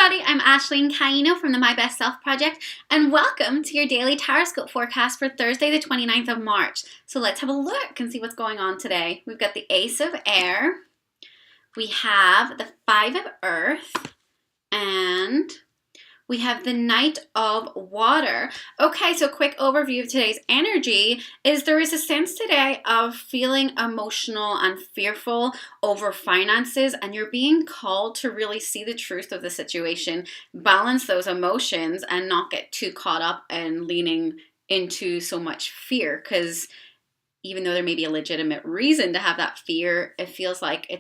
everybody, I'm Ashleen Caino from the My Best Self Project, and welcome to your daily Tarotscope forecast for Thursday the 29th of March. So let's have a look and see what's going on today. We've got the Ace of Air, we have the Five of Earth, and we have the Knight of Water. Okay, so quick overview of today's energy is there is a sense today of feeling emotional and fearful over finances, and you're being called to really see the truth of the situation, balance those emotions, and not get too caught up and leaning into so much fear, because even though there may be a legitimate reason to have that fear, it feels like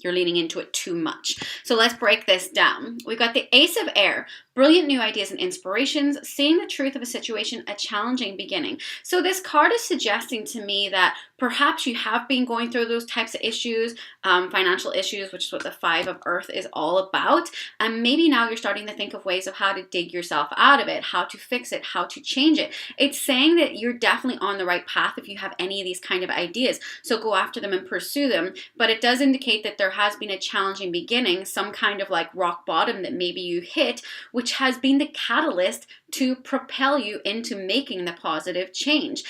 you're leaning into it too much. So let's break this down. We've got the Ace of Air, brilliant new ideas and inspirations, seeing the truth of a situation, a challenging beginning. So this card is suggesting to me that perhaps you have been going through those types of issues, financial issues, which is what the Five of Earth is all about. And maybe now you're starting to think of ways of how to dig yourself out of it, how to fix it, how to change it. It's saying that you're definitely on the right path if you have any of these kind of ideas. So go after them and pursue them. But it does indicate that there has been a challenging beginning, some kind of like rock bottom that maybe you hit, which has been the catalyst to propel you into making the positive change.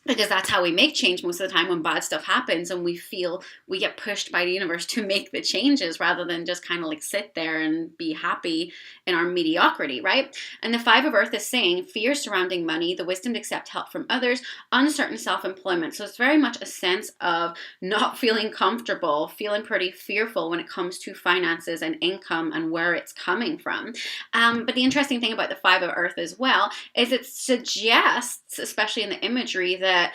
Because that's how we make change most of the time, when bad stuff happens and we feel we get pushed by the universe to make the changes rather than just kind of like sit there and be happy in our mediocrity, right? And the Five of Earth is saying fear surrounding money, the wisdom to accept help from others, uncertain self-employment. So it's very much a sense of not feeling comfortable, feeling pretty fearful when it comes to finances and income and where it's coming from. But the interesting thing about the Five of Earth as well is it suggests, especially in the imagery, that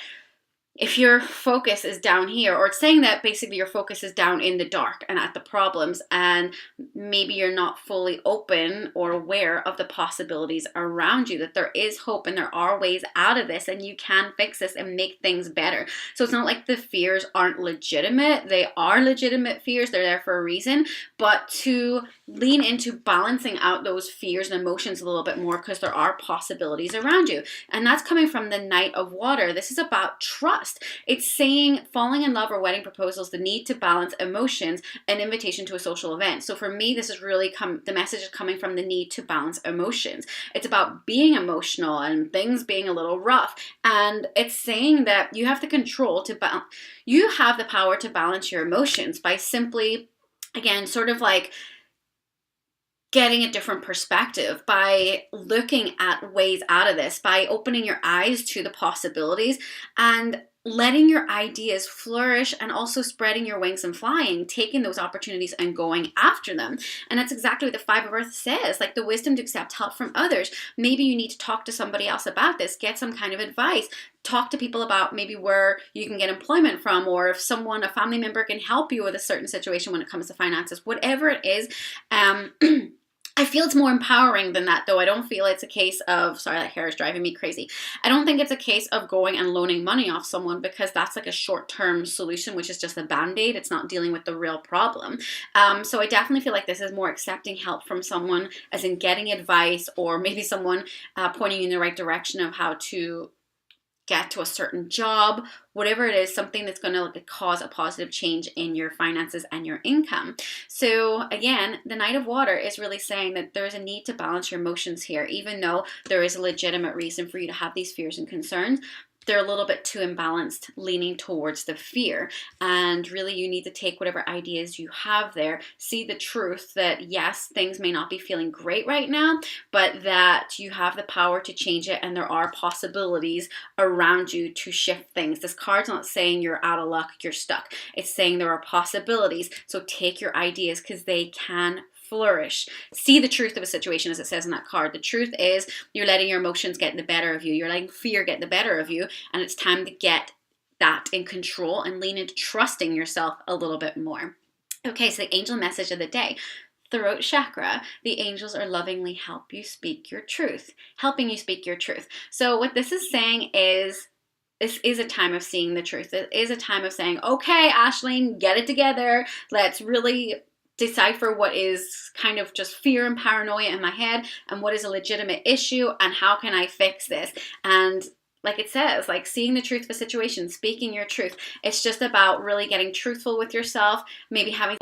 if your focus is down here, or it's saying that basically your focus is down in the dark and at the problems, and maybe you're not fully open or aware of the possibilities around you, that there is hope and there are ways out of this and you can fix this and make things better. So it's not like the fears aren't legitimate. They are legitimate fears. They're there for a reason, but to lean into balancing out those fears and emotions a little bit more, because there are possibilities around you. And that's coming from the Knight of Water. This is about trust. It's saying falling in love or wedding proposals, the need to balance emotions, an invitation to a social event. So for me, this is really the message is coming from the need to balance emotions. It's about being emotional and things being a little rough. And it's saying that you have the control to balance, you have the power to balance your emotions by simply, again, sort of like getting a different perspective, by looking at ways out of this, by opening your eyes to the possibilities and letting your ideas flourish, and also spreading your wings and flying, taking those opportunities and going after them. And that's exactly what the Five of Earth says, like the wisdom to accept help from others. Maybe you need to talk to somebody else about this, get some kind of advice, talk to people about maybe where you can get employment from, or if a family member can help you with a certain situation when it comes to finances, whatever it is. I feel it's more empowering than that, though. I don't feel it's a case of, sorry, that hair is driving me crazy. I don't think it's a case of going and loaning money off someone, because that's like a short-term solution, which is just a band-aid. It's not dealing with the real problem. So I definitely feel like this is more accepting help from someone, as in getting advice, or maybe someone pointing you in the right direction of how to get to a certain job, whatever it is, something that's going to cause a positive change in your finances and your income. So again, the Knight of Water is really saying that there's a need to balance your emotions here, even though there is a legitimate reason for you to have these fears and concerns. They're a little bit too imbalanced, leaning towards the fear. And really, you need to take whatever ideas you have there, see the truth that yes, things may not be feeling great right now, but that you have the power to change it, and there are possibilities around you to shift things. This card's not saying you're out of luck, you're stuck. It's saying there are possibilities. So take your ideas, because they can flourish. See the truth of a situation, as it says in that card. The truth is you're letting your emotions get the better of you. You're letting fear get the better of you. And it's time to get that in control and lean into trusting yourself a little bit more. Okay, so the angel message of the day. Throat chakra, the angels are lovingly help you speak your truth, helping you speak your truth. So what this is saying is, this is a time of seeing the truth. It is a time of saying, okay, Ashleen, get it together. Let's really decipher what is kind of just fear and paranoia in my head, and what is a legitimate issue, and how can I fix this. And like it says, like seeing the truth of a situation, speaking your truth. It's just about really getting truthful with yourself, maybe having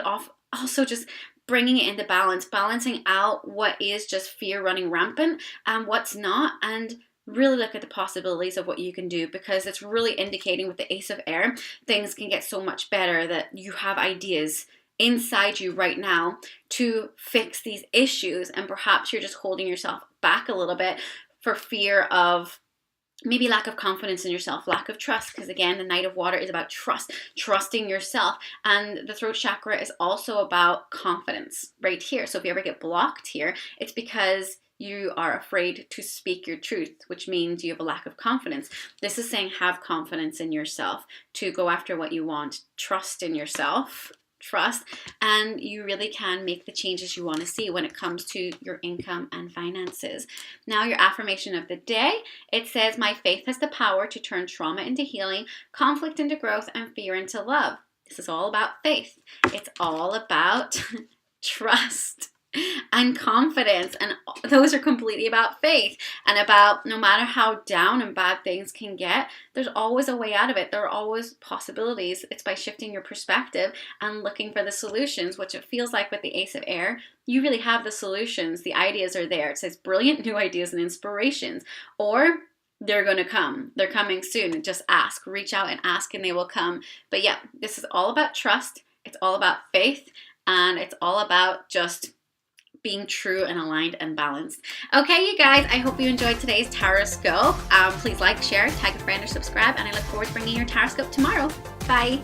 also just bringing it into balance, balancing out what is just fear running rampant and what's not, and really look at the possibilities of what you can do, because it's really indicating with the Ace of Air, things can get so much better, that you have ideas inside you right now to fix these issues, and perhaps you're just holding yourself back a little bit for fear of maybe lack of confidence in yourself, lack of trust, because again, the Knight of Water is about trust, trusting yourself. And the throat chakra is also about confidence right here. So if you ever get blocked here, it's because you are afraid to speak your truth, which means you have a lack of confidence. This is saying have confidence in yourself to go after what you want, trust in yourself, trust, and you really can make the changes you want to see when it comes to your income and finances. Now, your affirmation of the day, it says, my faith has the power to turn trauma into healing, conflict into growth, and fear into love. This is all about faith. It's all about trust and confidence, and those are completely about faith, and about no matter how down and bad things can get, there's always a way out of it. There are always possibilities. It's by shifting your perspective and looking for the solutions, which it feels like with the Ace of Air, you really have the solutions. The ideas are there. It says brilliant new ideas and inspirations, or they're going to come. They're coming soon. Just ask, reach out and ask, and they will come. But yeah, this is all about trust. It's all about faith, and it's all about just being true and aligned and balanced. Okay, you guys, I hope you enjoyed today's Tarotscope. Please like, share, tag a friend, or subscribe, and I look forward to bringing your Tarotscope tomorrow. Bye.